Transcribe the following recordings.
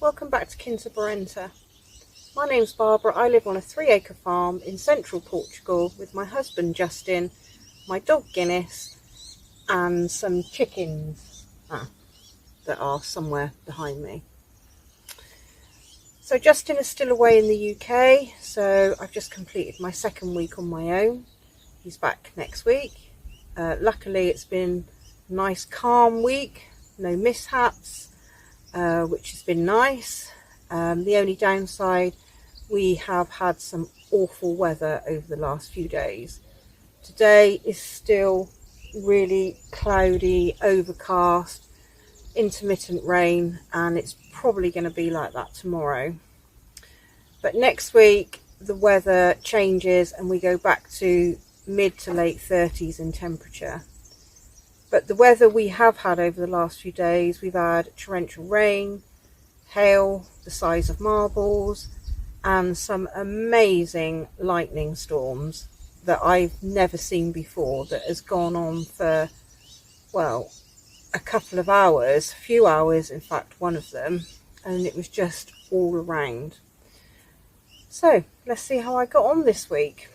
Welcome back to Quinta Barenta. My name's Barbara. I live on a 3-acre farm in central Portugal with my husband Justin, my dog Guinness and some chickens that are somewhere behind me. So Justin is still away in the UK, so I've just completed my second week on my own. He's back next week. Luckily it's been a nice calm week, no mishaps, which has been nice. The only downside, we have had some awful weather over the last few days. Today is still really cloudy, overcast, intermittent rain, and it's probably going to be like that tomorrow. But next week the weather changes and we go back to mid to late 30s in temperature. But the weather we have had over the last few days, we've had torrential rain, hail the size of marbles, and some amazing lightning storms that I've never seen before, that has gone on for, well, a couple of hours, a few hours in fact, one of them, and it was just all around. So let's see how I got on this week.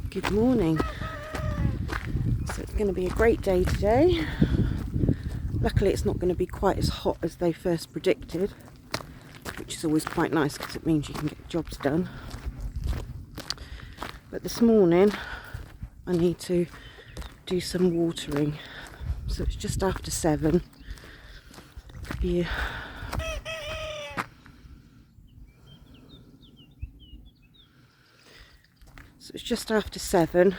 Good morning. So it's going to be a great day today. Luckily it's not going to be quite as hot as they first predicted, which is always quite nice because it means you can get jobs done. But this morning I need to do some watering. So it's just after 7. Yeah. So it's just after 7 and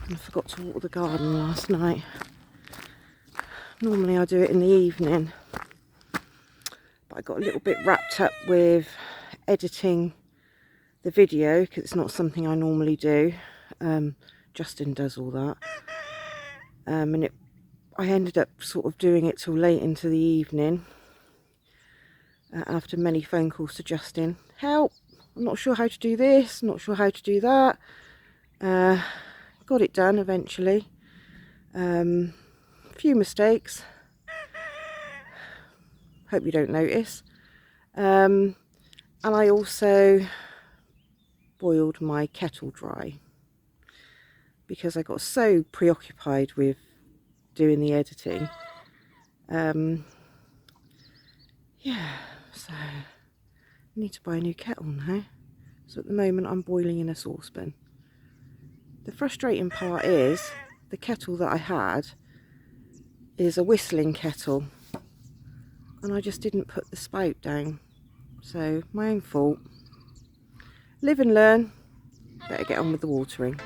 I forgot to water the garden last night. Normally I do it in the evening, but I got a little bit wrapped up with editing the video because it's not something I normally do. Justin does all that, and I ended up sort of doing it till late into the evening after many phone calls to Justin. Help! I'm not sure how to do this, not sure how to do that. Got it done eventually. A few mistakes. Hope you don't notice. And I also boiled my kettle dry because I got so preoccupied with doing the editing. Yeah, so I need to buy a new kettle now. So at the moment I'm boiling in a saucepan. The frustrating part is the kettle that I had is a whistling kettle and I just didn't put the spout down. So my own fault. Live and learn. Better get on with the watering.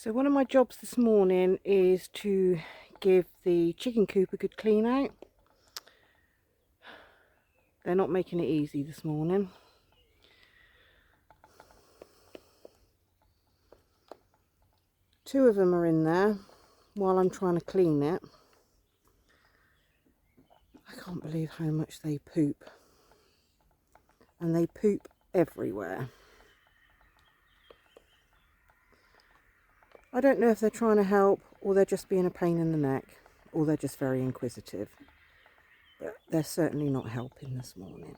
So one of my jobs this morning is to give the chicken coop a good clean out. They're not making it easy this morning. Two of them are in there while I'm trying to clean it. I can't believe how much they poop. And they poop everywhere. I don't know if they're trying to help, or they're just being a pain in the neck, or they're just very inquisitive. But they're certainly not helping this morning.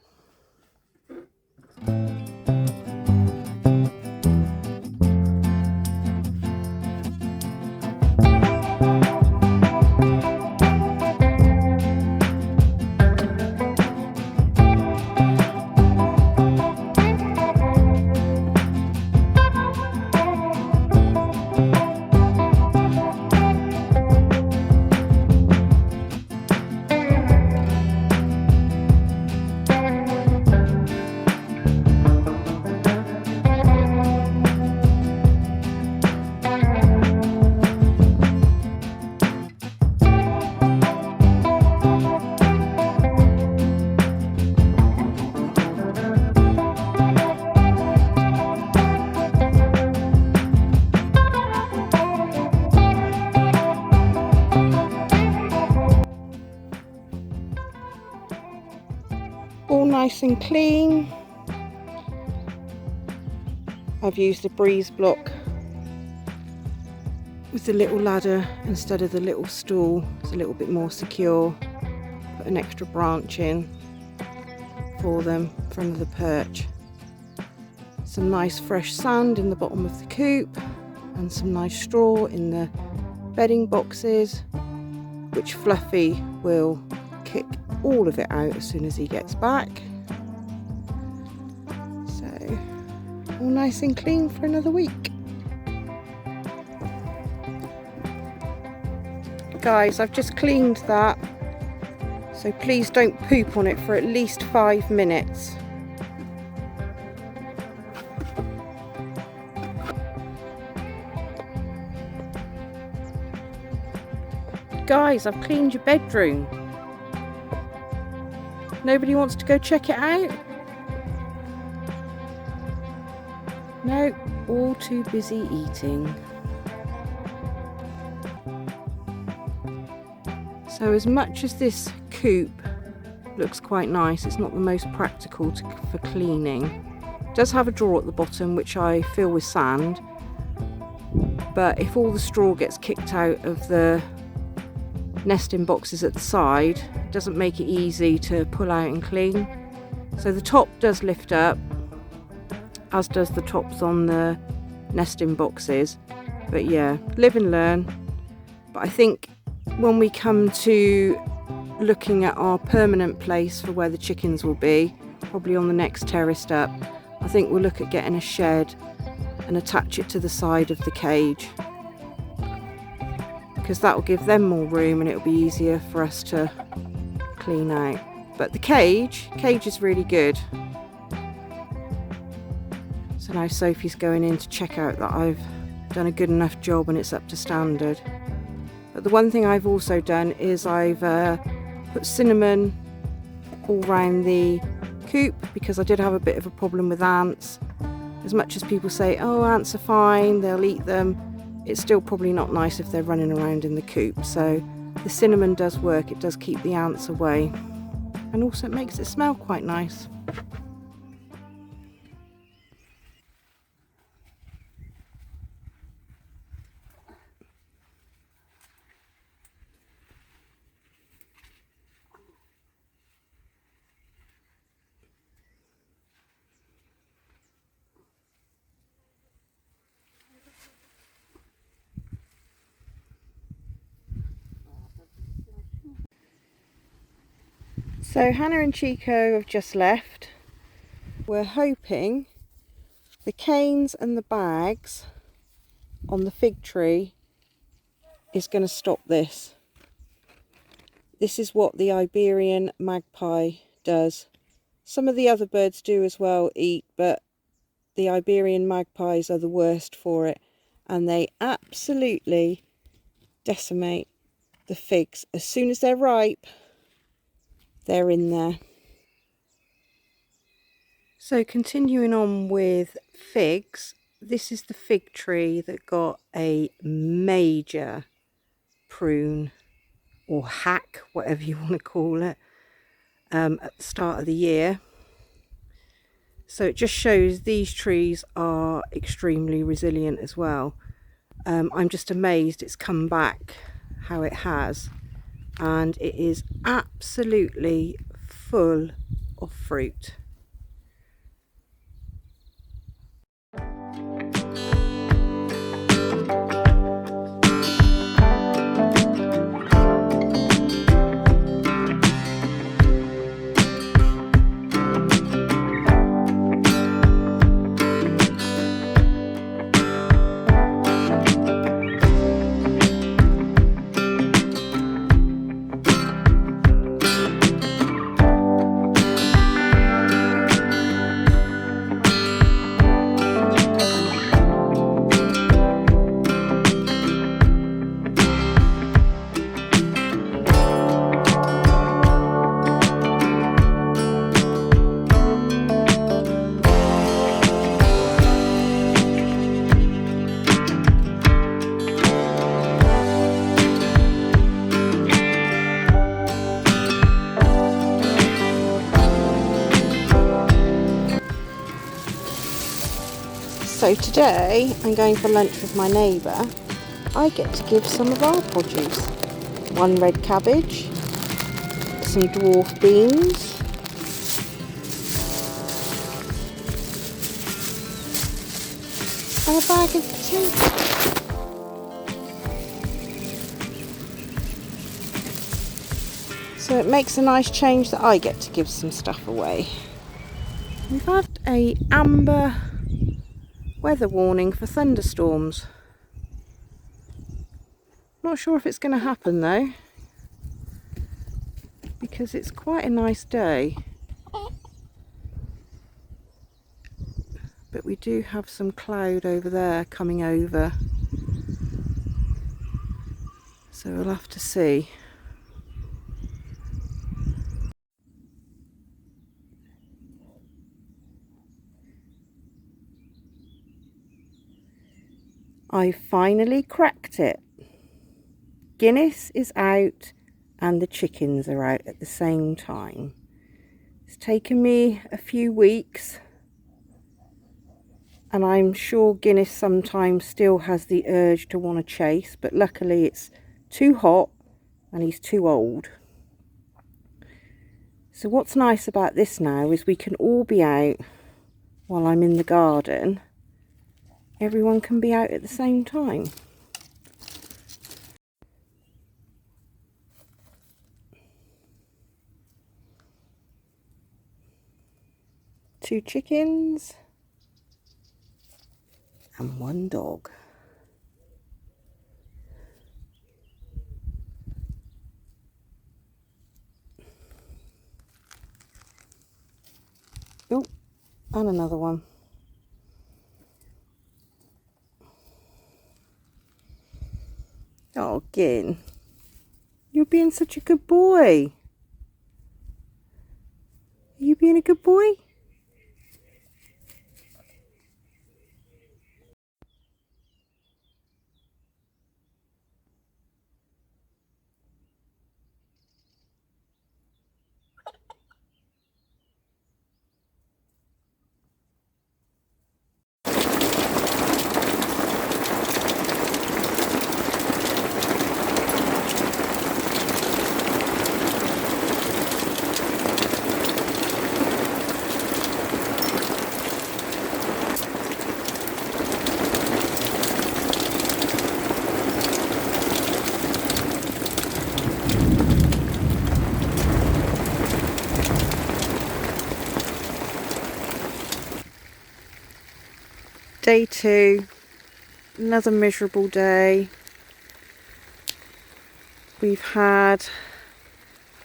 All nice and clean. I've used a breeze block with the little ladder instead of the little stool. It's a little bit more secure. Put an extra branch in for them in front of the perch. Some nice fresh sand in the bottom of the coop and some nice straw in the bedding boxes, which Fluffy will kick all of it out as soon as he gets back. So all nice and clean for another week. Guys, I've just cleaned that, so please don't poop on it for at least 5 minutes. Guys, I've cleaned your bedroom. Nobody wants to go check it out? No, all too busy eating. So as much as this coop looks quite nice, it's not the most practical for cleaning. It does have a drawer at the bottom which I fill with sand, but if all the straw gets kicked out of the nesting boxes at the side, it doesn't make it easy to pull out and clean. So the top does lift up, as does the tops on the nesting boxes. But yeah, live and learn. But I think when we come to looking at our permanent place for where the chickens will be, probably on the next terrace up, I think we'll look at getting a shed and attach it to the side of the cage, because that will give them more room and it'll be easier for us to clean out. But the cage is really good. So now Sophie's going in to check out that I've done a good enough job and it's up to standard. But the one thing I've also done is I've put cinnamon all round the coop, because I did have a bit of a problem with ants. As much as people say, oh, ants are fine, they'll eat them, it's still probably not nice if they're running around in the coop. So the cinnamon does work, it does keep the ants away, and also it makes it smell quite nice. So Hannah and Chico have just left. We're hoping the canes and the bags on the fig tree is going to stop this. This is what the Iberian magpie does. Some of the other birds do as well, eat, but the Iberian magpies are the worst for it. and they absolutely decimate the figs. As soon as they're ripe, they're in there. So continuing on with figs, this is the fig tree that got a major prune or hack, whatever you want to call it, at the start of the year. So it just shows these trees are extremely resilient as well. I'm just amazed it's come back how it has, and it is absolutely full of fruit. So today I'm going for lunch with my neighbour. I get to give some of our produce. 1 red cabbage, some dwarf beans, and a bag of potatoes. So it makes a nice change that I get to give some stuff away. We've had a amber weather warning for thunderstorms. Not sure if it's going to happen though, because it's quite a nice day. But we do have some cloud over there coming over, so we'll have to see. I finally cracked it. Guinness is out and the chickens are out at the same time. It's taken me a few weeks, and I'm sure Guinness sometimes still has the urge to want to chase, but luckily it's too hot and he's too old. So what's nice about this now is we can all be out while I'm in the garden. Everyone can be out at the same time. Two chickens and 1 dog. Oh, and another one. Oh, Gin, you're being such a good boy. Are you being a good boy? Day 2, another miserable day. We've had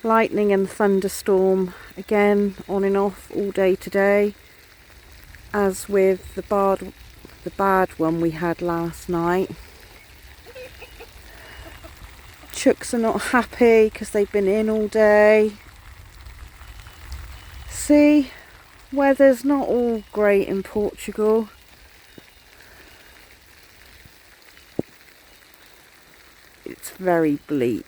lightning and thunderstorm again, on and off all day today. As with the the bad one we had last night. Chooks are not happy because they've been in all day. See, weather's not all great in Portugal. It's very bleak.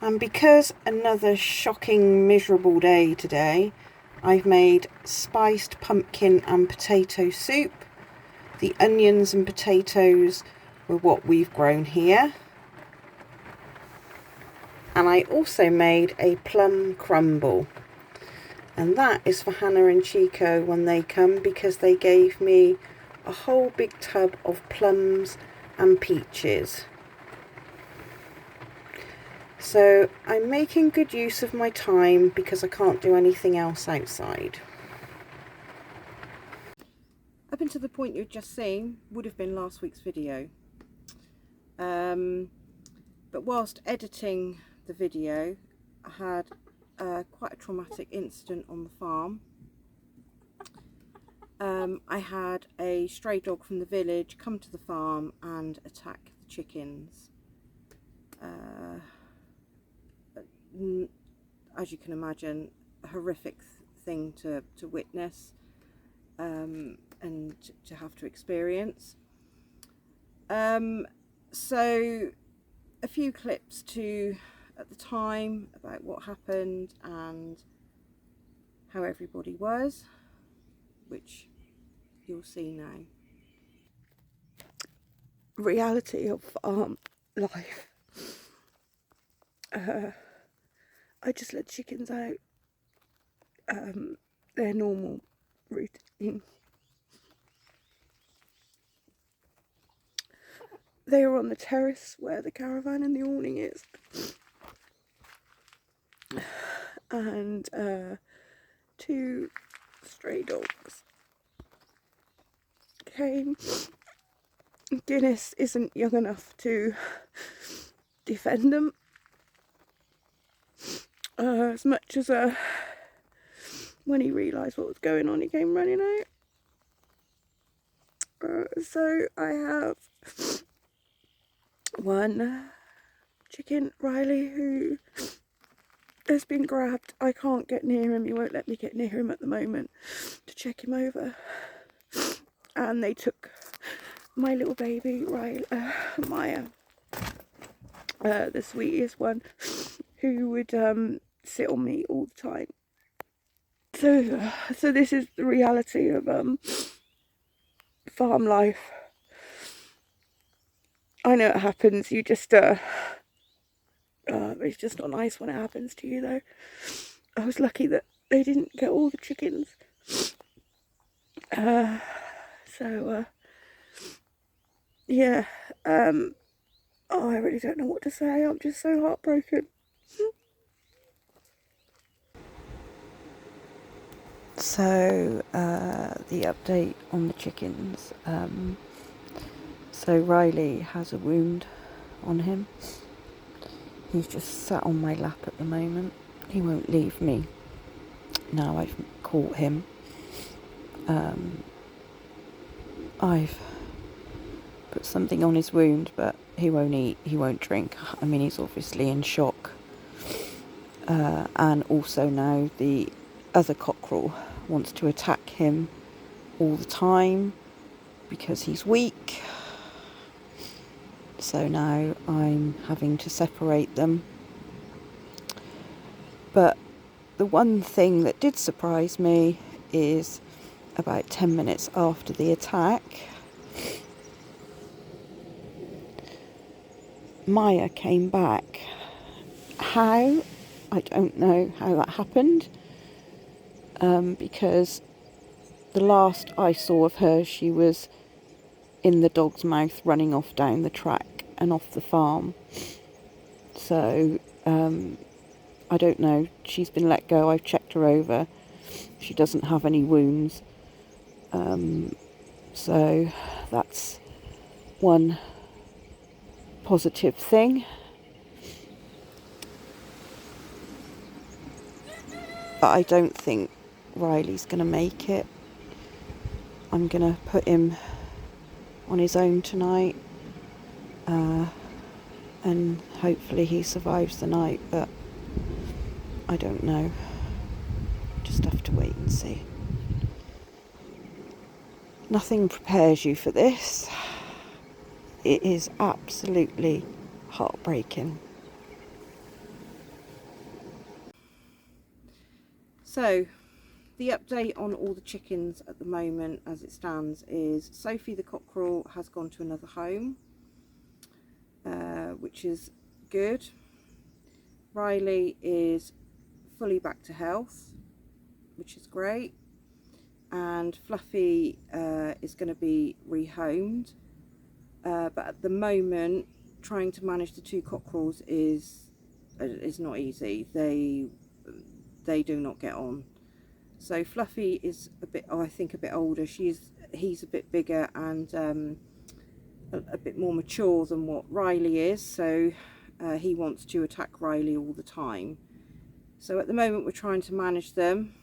And because another shocking, miserable day today, I've made spiced pumpkin and potato soup. The onions and potatoes were what we've grown here. And I also made a plum crumble. And that is for Hannah and Chico when they come, because they gave me a whole big tub of plums and peaches. So I'm making good use of my time because I can't do anything else outside. Up until the point you've just seen would have been last week's video. But whilst editing the video, I had quite a traumatic incident on the farm. I had a stray dog from the village come to the farm and attack the chickens. As you can imagine, a horrific thing to witness and to have to experience. So a few clips at the time about what happened and how everybody was, which you'll see now. Reality of farm life. I just let chickens out, their normal routine. They are on the terrace where the caravan and the awning is. And two stray dogs came. Guinness isn't young enough to defend them. As much as when he realised what was going on, he came running out. So I have one chicken, Riley, who has been grabbed. I can't get near him. He won't let me get near him at the moment to check him over. And they took my little baby, Riley, Maya, the sweetest one, who would sit on me all the time. So this is the reality of farm life. I know it happens. You just it's just not nice when it happens to you, though. I was lucky that they didn't get all the chickens. Yeah. Oh, I really don't know what to say. I'm just so heartbroken. So, the update on the chickens. So Riley has a wound on him. He's just sat on my lap at the moment. He won't leave me. Now I've caught him. I've put something on his wound, but he won't eat, he won't drink. I mean, he's obviously in shock. And also now the other cockerel wants to attack him all the time because he's weak. So now I'm having to separate them. But the one thing that did surprise me is about 10 minutes after the attack, Maya came back. How? I don't know how that happened, because the last I saw of her, she was in the dog's mouth running off down the track and off the farm. So I don't know. She's been let go. I've checked her over. She doesn't have any wounds. So that's one positive thing. But I don't think Riley's going to make it. I'm going to put him on his own tonight. And hopefully he survives the night, but I don't know. Just have to wait and see. Nothing prepares you for this. It is absolutely heartbreaking. So, the update on all the chickens at the moment as it stands is Sophie the cockerel has gone to another home, which is good. Riley is fully back to health, which is great. And Fluffy is going to be rehomed. But at the moment, trying to manage the two cockerels is not easy. They do not get on. So Fluffy is I think a bit older. He's a bit bigger and a bit more mature than what Riley is. So he wants to attack Riley all the time. So at the moment we're trying to manage them.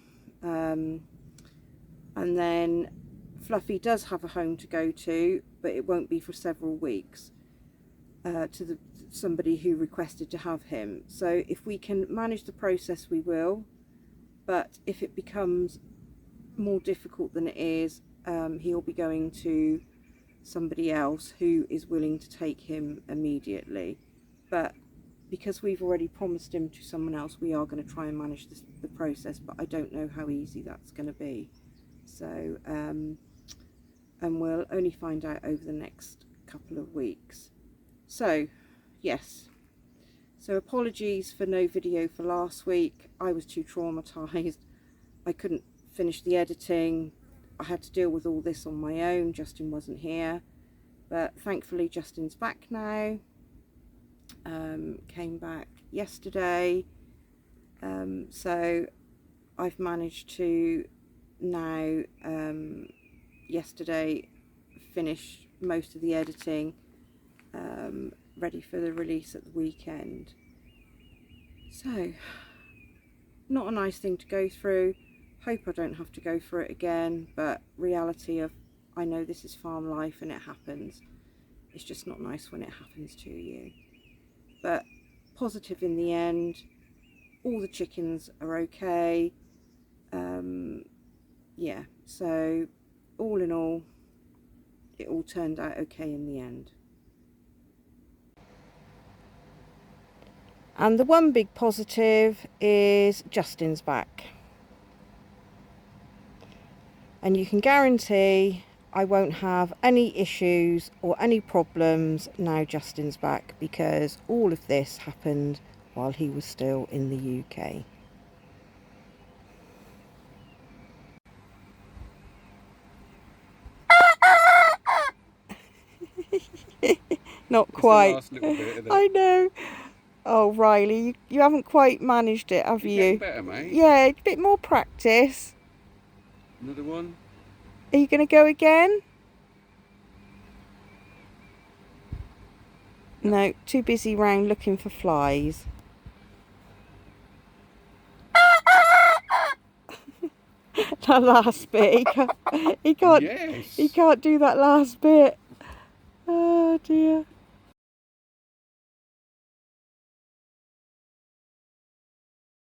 And then Fluffy does have a home to go to, but it won't be for several weeks, to somebody who requested to have him. So if we can manage the process, we will. But if it becomes more difficult than it is, he'll be going to somebody else who is willing to take him immediately. But because we've already promised him to someone else, we are going to try and manage the process, but I don't know how easy that's going to be. So, and we'll only find out over the next couple of weeks. So, yes. So apologies for no video for last week. I was too traumatised. I couldn't finish the editing. I had to deal with all this on my own. Justin wasn't here. But thankfully Justin's back now. Came back yesterday. So I've managed to now yesterday finish most of the editing, ready for the release at the weekend. So not a nice thing to go through. Hope I don't have to go through it again, but reality of, I know this is farm life and it happens. It's just not nice when it happens to you. But positive in the end. All the chickens are okay. Yeah, so all in all, it all turned out okay in the end. And the one big positive is Justin's back. And you can guarantee I won't have any issues or any problems now Justin's back, because all of this happened while he was still in the UK. Not quite. It's the last little bit, isn't it? I know. Oh, Riley, you haven't quite managed it, have You're you? getting better, mate. Yeah, a bit more practice. Another one? Are you going to go again? No, too busy round looking for flies. That last bit, he can't Yes. he can't do that last bit. Oh dear.